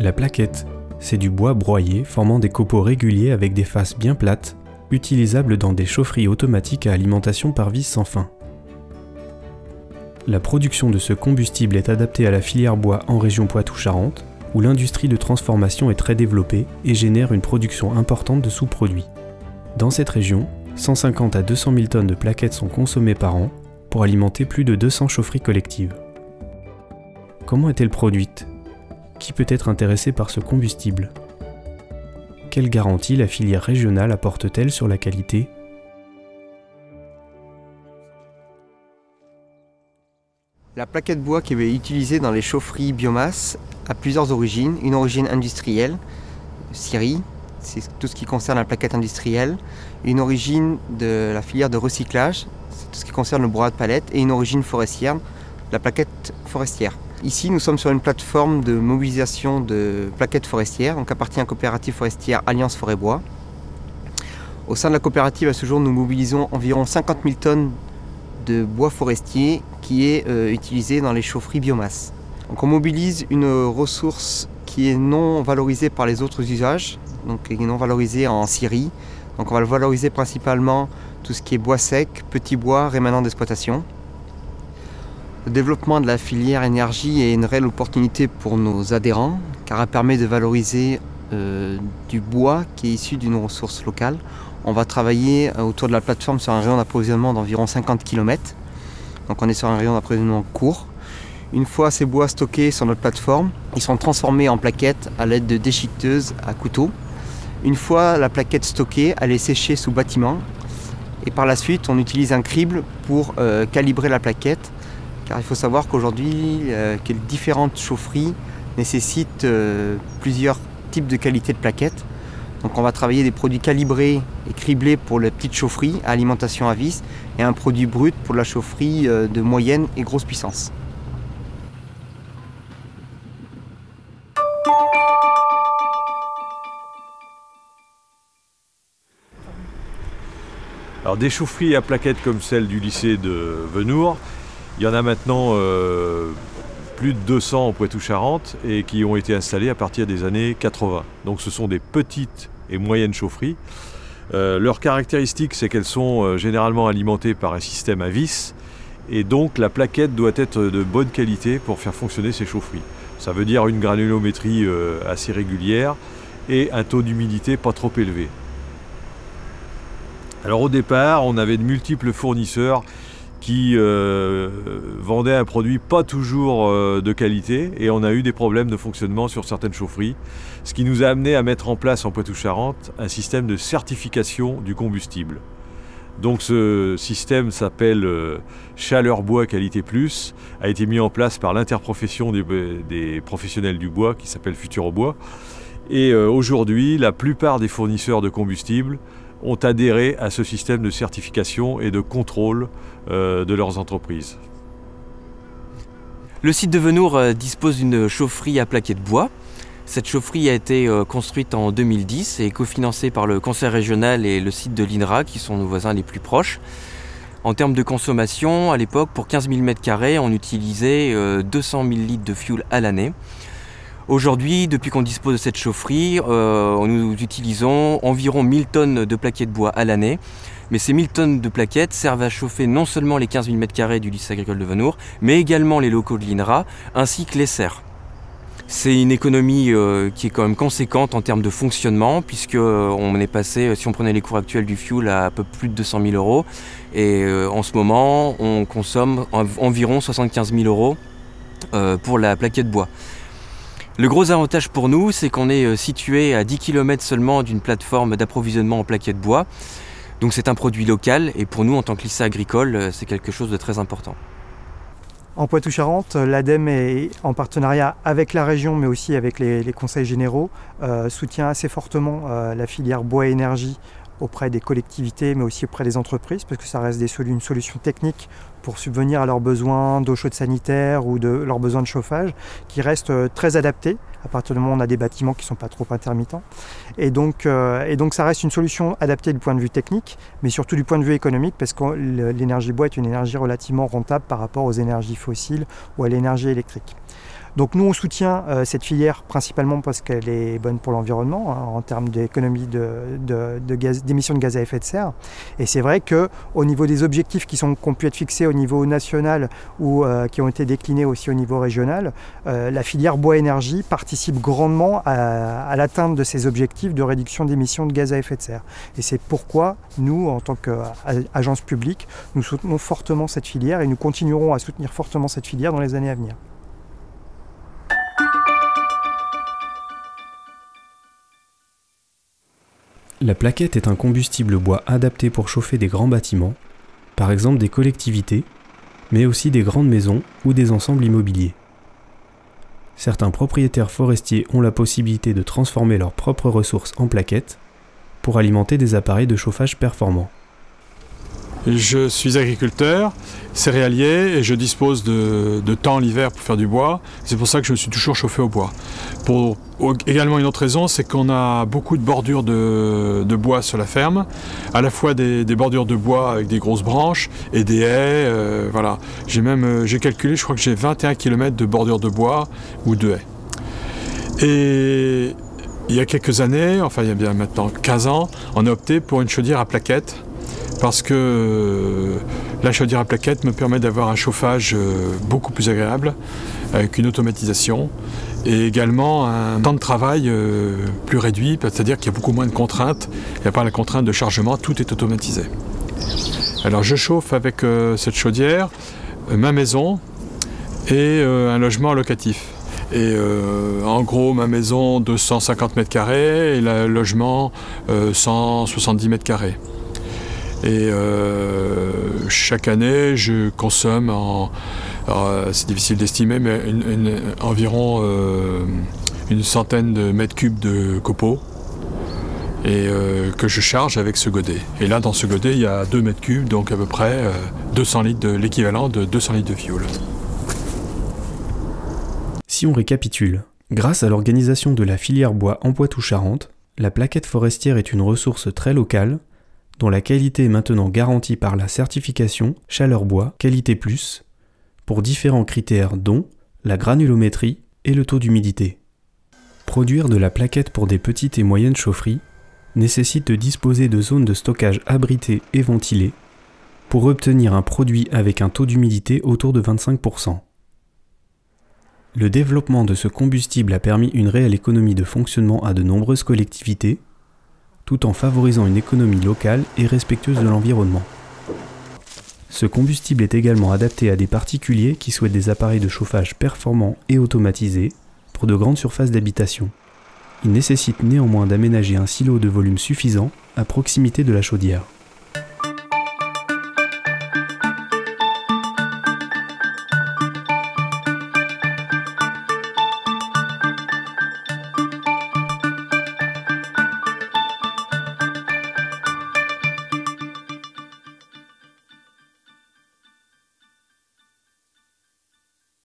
La plaquette, c'est du bois broyé formant des copeaux réguliers avec des faces bien plates, utilisables dans des chaufferies automatiques à alimentation par vis sans fin. La production de ce combustible est adaptée à la filière bois en région Poitou-Charentes, où l'industrie de transformation est très développée et génère une production importante de sous-produits. Dans cette région, 150 à 200 000 tonnes de plaquettes sont consommées par an pour alimenter plus de 200 chaufferies collectives. Comment est-elle produite ? Qui peut être intéressé par ce combustible ? Quelle garantie la filière régionale apporte-t-elle sur la qualité ? La plaquette bois qui est utilisée dans les chaufferies biomasse a plusieurs origines. Une origine industrielle, scierie, c'est tout ce qui concerne la plaquette industrielle. Une origine de la filière de recyclage, c'est tout ce qui concerne le bois de palette. Et une origine forestière, la plaquette forestière. Ici, nous sommes sur une plateforme de mobilisation de plaquettes forestières, donc appartient à la coopérative forestière Alliance Forêt Bois. Au sein de la coopérative, à ce jour, nous mobilisons environ 50 000 tonnes de bois forestier qui est utilisé dans les chaufferies biomasse. Donc on mobilise une ressource qui est non valorisée par les autres usages, donc qui est non valorisée en scierie. Donc on va le valoriser principalement tout ce qui est bois sec, petits bois, rémanents d'exploitation. Le développement de la filière énergie est une réelle opportunité pour nos adhérents car elle permet de valoriser du bois qui est issu d'une ressource locale. On va travailler autour de la plateforme sur un rayon d'approvisionnement d'environ 50 km. Donc on est sur un rayon d'approvisionnement court. Une fois ces bois stockés sur notre plateforme, ils sont transformés en plaquettes à l'aide de déchiqueteuses à couteau. Une fois la plaquette stockée, elle est séchée sous bâtiment. Et par la suite, on utilise un crible pour calibrer la plaquette. Car il faut savoir qu'aujourd'hui, que différentes chaufferies nécessitent plusieurs types de qualité de plaquettes. Donc on va travailler des produits calibrés et criblés pour les petites chaufferies à alimentation à vis et un produit brut pour la chaufferie de moyenne et grosse puissance. Alors des chaufferies à plaquettes comme celle du lycée de Venours, il y en a maintenant plus de 200 en Poitou-Charentes et qui ont été installées à partir des années 80. Donc ce sont des petites et moyennes chaufferies. Leur caractéristique, c'est qu'elles sont généralement alimentées par un système à vis et donc la plaquette doit être de bonne qualité pour faire fonctionner ces chaufferies. Ça veut dire une granulométrie assez régulière et un taux d'humidité pas trop élevé. Alors au départ, on avait de multiples fournisseurs qui vendaient un produit pas toujours de qualité et on a eu des problèmes de fonctionnement sur certaines chaufferies, ce qui nous a amené à mettre en place en Poitou-Charentes un système de certification du combustible. Donc ce système s'appelle Chaleur Bois Qualité Plus, a été mis en place par l'interprofession des professionnels du bois qui s'appelle Futurobois. Et aujourd'hui, la plupart des fournisseurs de combustible ont adhéré à ce système de certification et de contrôle de leurs entreprises. Le site de Venours dispose d'une chaufferie à plaquettes bois. Cette chaufferie a été construite en 2010 et cofinancée par le conseil régional et le site de l'INRA qui sont nos voisins les plus proches. En termes de consommation, à l'époque, pour 15 000 m², on utilisait 200 000 litres de fuel à l'année. Aujourd'hui, depuis qu'on dispose de cette chaufferie, nous utilisons environ 1000 tonnes de plaquettes bois à l'année. Mais ces 1000 tonnes de plaquettes servent à chauffer non seulement les 15 000 m² du lycée agricole de Venours, mais également les locaux de l'INRA, ainsi que les serres. C'est une économie qui est quand même conséquente en termes de fonctionnement, puisqu'on est passé, si on prenait les cours actuels du fuel, à peu plus de 200 000 €. Et en ce moment, on consomme environ 75 000 € pour la plaquette bois. Le gros avantage pour nous, c'est qu'on est situé à 10 km seulement d'une plateforme d'approvisionnement en plaquettes bois. Donc c'est un produit local et pour nous, en tant que lycée agricole, c'est quelque chose de très important. En Poitou-Charentes, l'ADEME est en partenariat avec la région, mais aussi avec les conseils généraux, soutient assez fortement la filière bois et énergie auprès des collectivités, mais aussi auprès des entreprises, parce que ça reste une solution technique pour subvenir à leurs besoins d'eau chaude sanitaire ou de leurs besoins de chauffage, qui restent très adaptés, à partir du moment où on a des bâtiments qui ne sont pas trop intermittents. Et donc ça reste une solution adaptée du point de vue technique, mais surtout du point de vue économique, parce que l'énergie bois est une énergie relativement rentable par rapport aux énergies fossiles ou à l'énergie électrique. Donc nous on soutient cette filière principalement parce qu'elle est bonne pour l'environnement en termes d'économie d'émissions de gaz à effet de serre. Et c'est vrai qu'au niveau des objectifs qui ont pu être fixés au niveau national ou qui ont été déclinés aussi au niveau régional, la filière bois-énergie participe grandement à l'atteinte de ces objectifs de réduction d'émissions de gaz à effet de serre. Et c'est pourquoi nous, en tant qu'agence publique, nous soutenons fortement cette filière et nous continuerons à soutenir fortement cette filière dans les années à venir. La plaquette est un combustible bois adapté pour chauffer des grands bâtiments, par exemple des collectivités, mais aussi des grandes maisons ou des ensembles immobiliers. Certains propriétaires forestiers ont la possibilité de transformer leurs propres ressources en plaquettes pour alimenter des appareils de chauffage performants. Je suis agriculteur, céréalier et je dispose de temps l'hiver pour faire du bois. C'est pour ça que je me suis toujours chauffé au bois. Également une autre raison, c'est qu'on a beaucoup de bordures de bois sur la ferme, à la fois des bordures de bois avec des grosses branches et des haies. Voilà. J'ai calculé, je crois que j'ai 21 km de bordures de bois ou de haies. Et il y a quelques années, enfin il y a bien maintenant 15 ans, on a opté pour une chaudière à plaquettes. Parce que la chaudière à plaquettes me permet d'avoir un chauffage beaucoup plus agréable, avec une automatisation, et également un temps de travail plus réduit, c'est-à-dire qu'il y a beaucoup moins de contraintes, il n'y a pas la contrainte de chargement, tout est automatisé. Alors je chauffe avec cette chaudière ma maison et un logement locatif. Et en gros, ma maison 250 m² et le logement 170 m². Et chaque année, je consomme, c'est difficile d'estimer, mais environ une centaine de mètres cubes de copeaux et que je charge avec ce godet. Et là, dans ce godet, il y a 2 mètres cubes, donc à peu près 200 litres, l'équivalent de 200 litres de fioul. Si on récapitule, grâce à l'organisation de la filière bois en Poitou-Charentes, la plaquette forestière est une ressource très locale, dont la qualité est maintenant garantie par la certification Chaleur Bois Qualité Plus, pour différents critères dont la granulométrie et le taux d'humidité. Produire de la plaquette pour des petites et moyennes chaufferies nécessite de disposer de zones de stockage abritées et ventilées pour obtenir un produit avec un taux d'humidité autour de 25%. Le développement de ce combustible a permis une réelle économie de fonctionnement à de nombreuses collectivités, tout en favorisant une économie locale et respectueuse de l'environnement. Ce combustible est également adapté à des particuliers qui souhaitent des appareils de chauffage performants et automatisés pour de grandes surfaces d'habitation. Il nécessite néanmoins d'aménager un silo de volume suffisant à proximité de la chaudière.